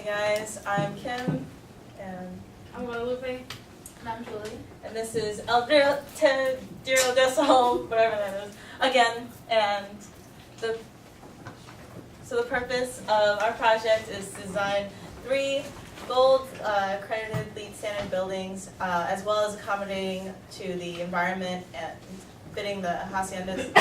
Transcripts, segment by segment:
guys, I'm Kim, and I'm Guadalupe. And I'm Julie. and this is El Decimal, whatever that is, again. And the purpose of our project is to design 3 gold accredited LEED standard buildings, as well as accommodating to the environment and fitting the haciendas.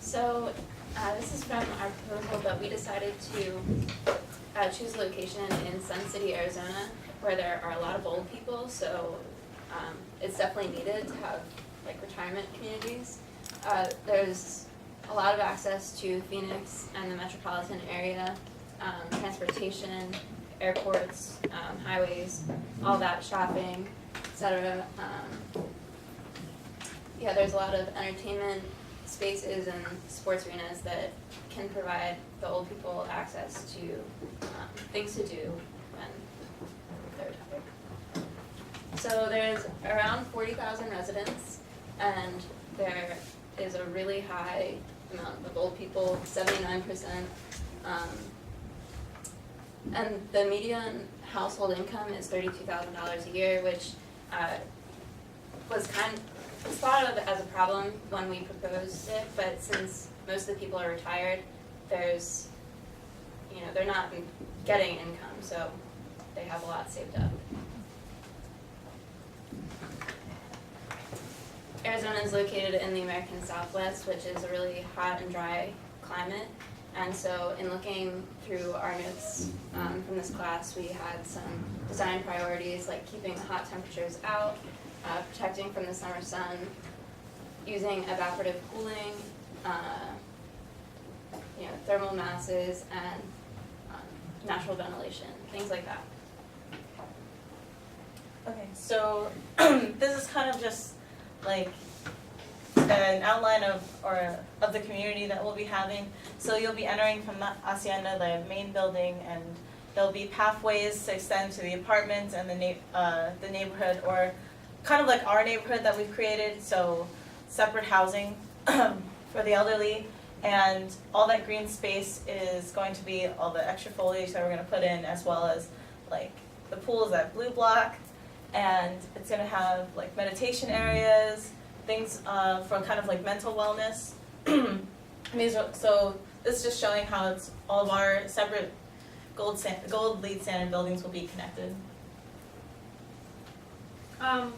So this is from our proposal, but we decided to choose a location in Sun City, Arizona, where there are a lot of old people. So it's definitely needed to have like retirement communities. There's a lot of access to Phoenix and the metropolitan area, transportation, airports, highways, all that, shopping, etc. Yeah, there's a lot of entertainment spaces and sports arenas that can provide the old people access to things to do when they're retired. So there's around 40,000 residents, and there is a really high amount of old people, 79%. And the median household income is $32,000 a year, which was thought of as a problem when we proposed it, but since most of the people are retired, there's, they're not getting income, so they have a lot saved up. Arizona is located in the American Southwest, which is a really hot and dry climate, and so in looking through our notes from this class, we had some design priorities like keeping the hot temperatures out, protecting from the summer sun, using evaporative cooling, thermal masses, and natural ventilation, things like that. Okay, so this is kind of just like an outline of the community that we'll be having. So you'll be entering from the hacienda, the main building, and there'll be pathways to extend to the apartments and the neighborhood, or kind of like our neighborhood that we've created. So separate housing for the elderly, and all that green space is going to be all the extra foliage that we're going to put in, as well as like the pool is that blue block, and it's going to have like meditation areas, things for kind of like mental wellness. So this is just showing how it's all of our separate gold LEED standard buildings will be connected.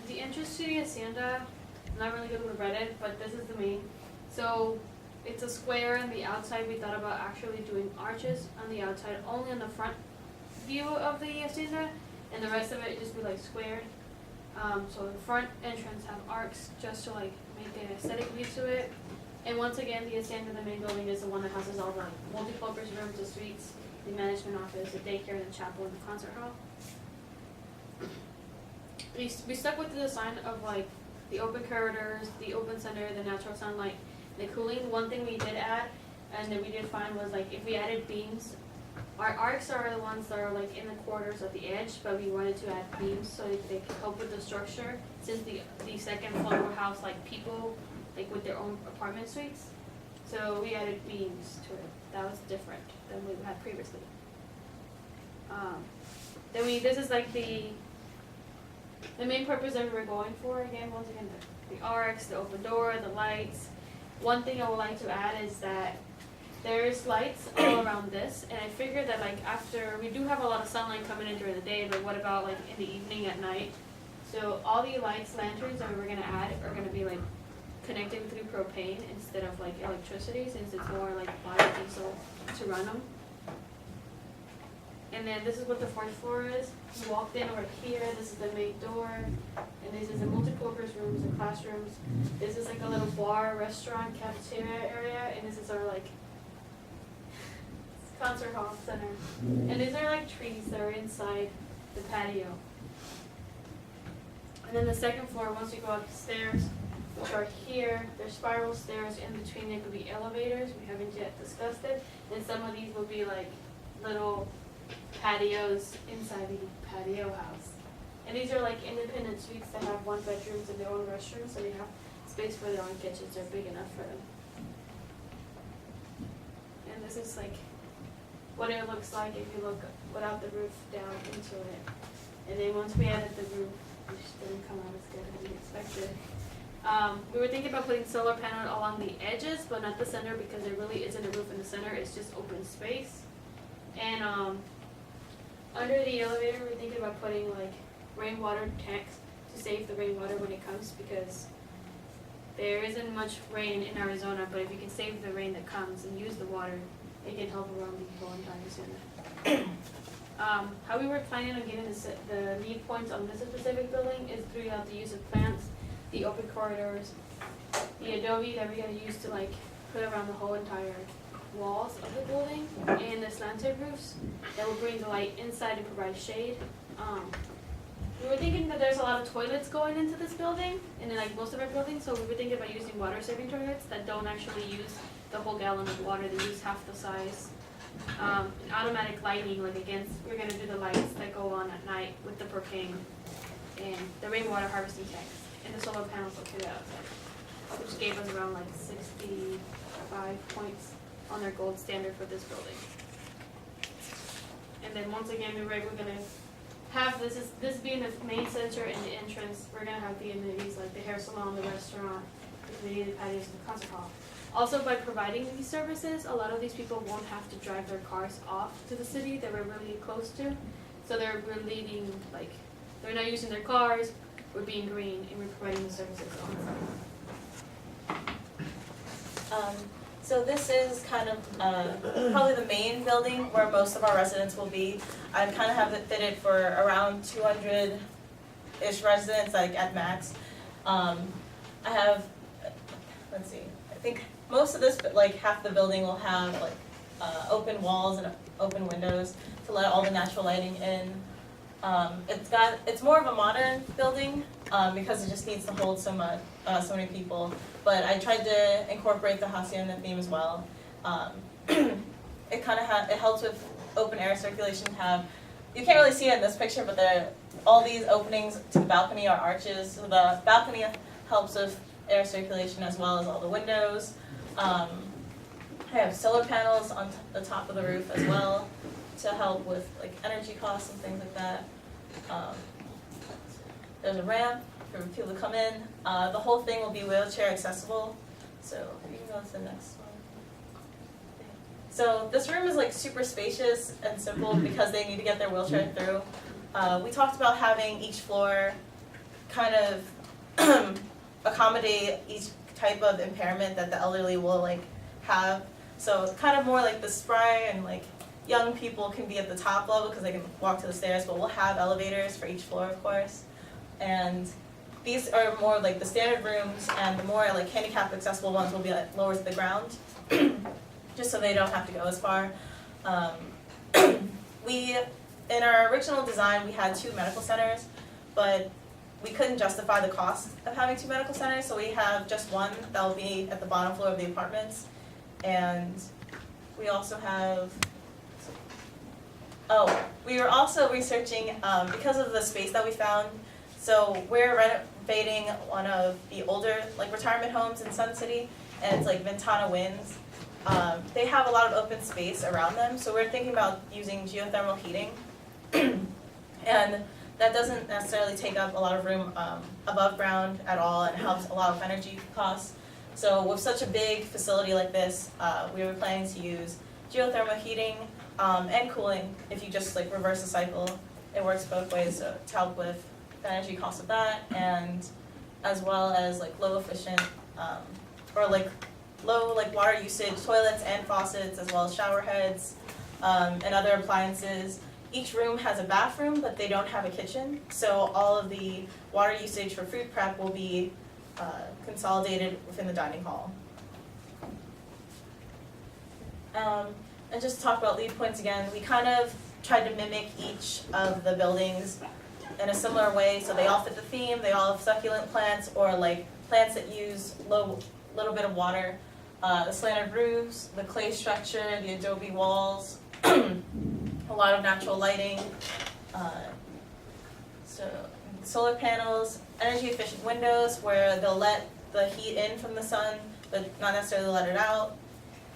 The entrance to the hacienda, I'm not really good with Reddit, but this is the main. So it's a square on the outside. We thought about actually doing arches on the outside, only on the front view of the hacienda, and the rest of it just be like squared. So the front entrance have arcs just to like make an aesthetic view to it. And once again, the hacienda, the main building, is the one that houses all the multi-purpose rooms, the suites, the management office, the daycare, the chapel, and the concert hall. We stuck with the design of like the open corridors, the open center, the natural sunlight, the cooling. One thing we did add, and that we did find, was like if we added beams, our arcs are the ones that are like in the corners at the edge, but we wanted to add beams so they could help with the structure, since the second floor will house like people like with their own apartment suites. So we added beams to it. That was different than we had previously. This is like the main purpose that we were going for. Again, once again, the arcs, the open door, the lights. One thing I would like to add is that there's lights all around this, and I figured that like after, we do have a lot of sunlight coming in during the day, but what about like in the evening, at night? So all the lights, lanterns that we were going to add are going to be like connected through propane instead of like electricity, since it's more like biodiesel to run them. And then this is what the 4th floor is. You walked in over here, this is the main door, and this is the multi-purpose rooms, the classrooms. This is like a little bar, restaurant, cafeteria area, and this is our like concert hall center. And these are like trees that are inside the patio. And then the 2nd floor, once you go up the stairs, which are here, there's spiral stairs. In between there could be elevators. We haven't yet discussed it. And some of these will be like little patios inside the patio house. And these are like independent suites that have 1 bedrooms and their own restrooms, so they have space for their own kitchens. They're big enough for them. And this is like what it looks like if you look without the roof down into it. And then once we added the roof, which didn't come out as good as we expected. We were thinking about putting solar panel along the edges, but not the center because there really isn't a roof in the center, it's just open space. And under the elevator, we're thinking about putting like rainwater tanks to save the rainwater when it comes, because there isn't much rain in Arizona, but if you can save the rain that comes and use the water, it can help around people in time sooner. How we were planning on getting the lead points on this specific building is through the use of plants, the open corridors, the adobe that we're gonna use to like put around the whole entire walls of the building, and the slanted roofs that will bring the light inside and provide shade. We were thinking that there's a lot of toilets going into this building, and in like most of our buildings, so we were thinking about using water saving toilets that don't actually use the whole gallon of water, they use half the size. And automatic lighting, like against, we're gonna do the lights that go on at night with the propane, and the rainwater harvesting tanks, and the solar panels located outside, which gave us around like 65 points on their gold standard for this building. And then once again, we're gonna have this being the main center and the entrance, we're gonna have the amenities like the hair salon, the restaurant, the community patios, and the concert hall. Also, by providing these services, a lot of these people won't have to drive their cars off to the city that we're really close to. So we're leading, like, they're not using their cars, we're being green, and we're providing the services on site. So this is kind of probably the main building where most of our residents will be. I kind of have it fitted for around 200-ish residents, like at max. I have, let's see, I think most of this, like half the building will have like open walls and open windows to let all the natural lighting in. It's more of a modern building because it just needs to hold so many people. But I tried to incorporate the hacienda theme as well. It kind of it helps with open air circulation. You can't really see it in this picture, but all these openings to the balcony are arches. So the balcony helps with air circulation as well as all the windows. I have solar panels on the top of the roof as well to help with like energy costs and things like that. There's a ramp for people to come in. The whole thing will be wheelchair accessible. So you can go to the next one. So this room is like super spacious and simple because they need to get their wheelchair through. We talked about having each floor kind of accommodate each type of impairment that the elderly will like have. So kind of more like the spry and like young people can be at the top level because they can walk to the stairs, but we'll have elevators for each floor, of course. And these are more like the standard rooms, and the more like handicap accessible ones will be like lower to the ground, just so they don't have to go as far. In our original design, we had 2 medical centers, but we couldn't justify the cost of having 2 medical centers, so we have just one that will be at the bottom floor of the apartments. And we also have, we were also researching, because of the space that we found, so we're renovating one of the older like retirement homes in Sun City, and it's like Ventana Winds. They have a lot of open space around them, so we're thinking about using geothermal heating. And that doesn't necessarily take up a lot of room above ground at all, and helps a lot of energy costs. So with such a big facility like this, we were planning to use geothermal heating and cooling. If you just like reverse the cycle, it works both ways, so to help with the energy cost of that, and as well as like low efficient or like low like water usage toilets and faucets, as well as shower heads and other appliances. Each room has a bathroom, but they don't have a kitchen, so all of the water usage for food prep will be consolidated within the dining hall. And just to talk about lead points again, we kind of tried to mimic each of the buildings in a similar way, so they all fit the theme. They all have succulent plants or like plants that use little bit of water. The slanted roofs, the clay structure, the adobe walls, a lot of natural lighting, so solar panels, energy efficient windows where they'll let the heat in from the sun, but not necessarily let it out,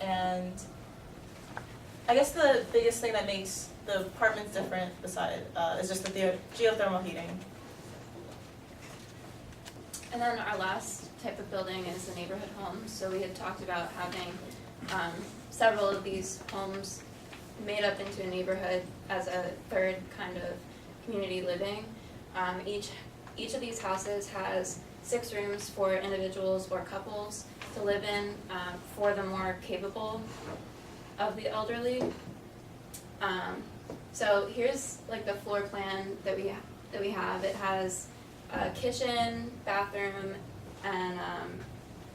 and I guess the biggest thing that makes the apartments different is just the geothermal heating. And then our last type of building is the neighborhood homes. So we had talked about having several of these homes made up into a neighborhood as a third kind of community living. Each of these houses has 6 rooms for individuals or couples to live in, for the more capable of the elderly. So here's like the floor plan that we have. It has a kitchen, bathroom, and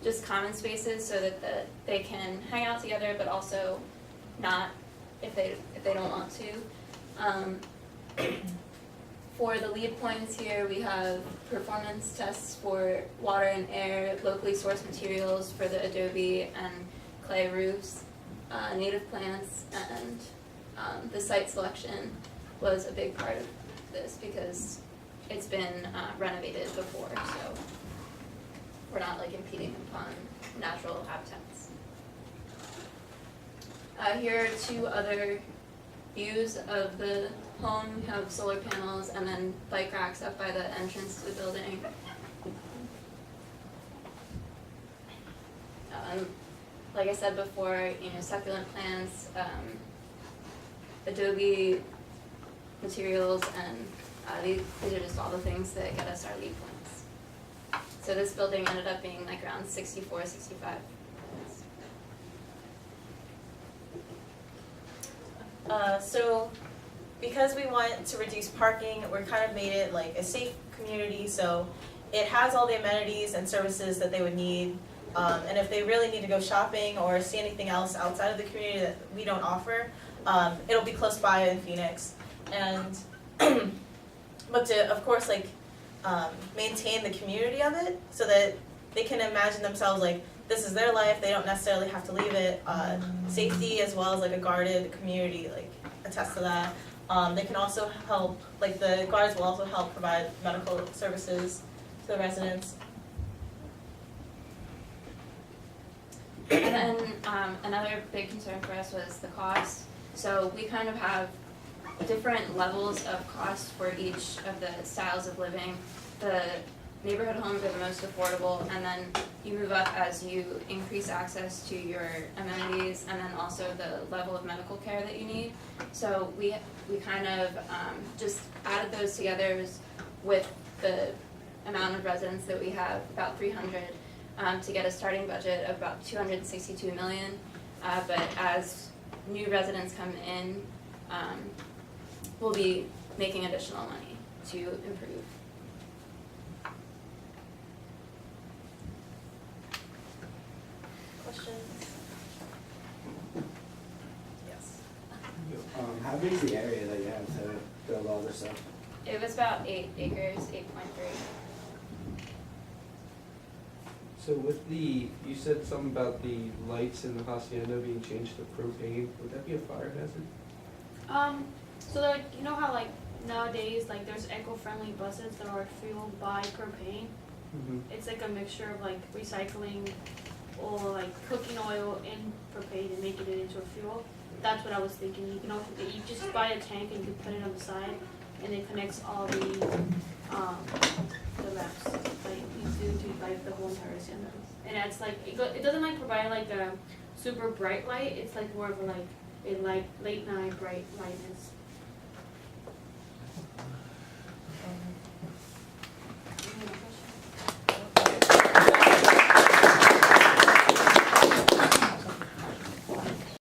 just common spaces so that they can hang out together, but also not if they don't want to. For the lead points here, we have performance tests for water and air, locally sourced materials for the adobe and clay roofs, native plants, and the site selection was a big part of this because it's been renovated before, so we're not like impeding upon natural habitats. Here are 2 other views of the home. We have solar panels and then bike racks up by the entrance to the building. Like I said before, succulent plants, adobe materials, and these are just all the things that get us our lead points. So this building ended up being like around 64, 65. So because we want to reduce parking, we're kind of made it like a safe community, so it has all the amenities and services that they would need. And if they really need to go shopping or see anything else outside of the community that we don't offer, it'll be close by in Phoenix. And but to, of course, like maintain the community of it so that they can imagine themselves like this is their life, they don't necessarily have to leave it. Safety as well as like a guarded community like attest to that. They can also help, like the guards will also help provide medical services to the residents. And then another big concern for us was the cost. So we kind of have different levels of cost for each of the styles of living. The neighborhood homes are the most affordable, and then you move up as you increase access to your amenities and then also the level of medical care that you need. So we kind of just added those together with the amount of residents that we have, about 300, to get a starting budget of about $262 million. But as new residents come in, we'll be making additional money to improve. Questions? Yes. How big is the area that you have to build all this stuff? It was about 8 acres, 8.3. So with you said something about the lights in the hacienda being changed to propane. Would that be a fire hazard? So like, you know how like nowadays like there's eco-friendly buses that are fueled by propane? Mm-hmm. It's like a mixture of like recycling or like cooking oil in propane and making it into a fuel. That's what I was thinking. You can also, you just buy a tank and you can put it on the side and it connects all the lamps like you do to like the whole entire hacienda. And it's like it doesn't like provide like a super bright light. It's like more of a like a late night bright lightness.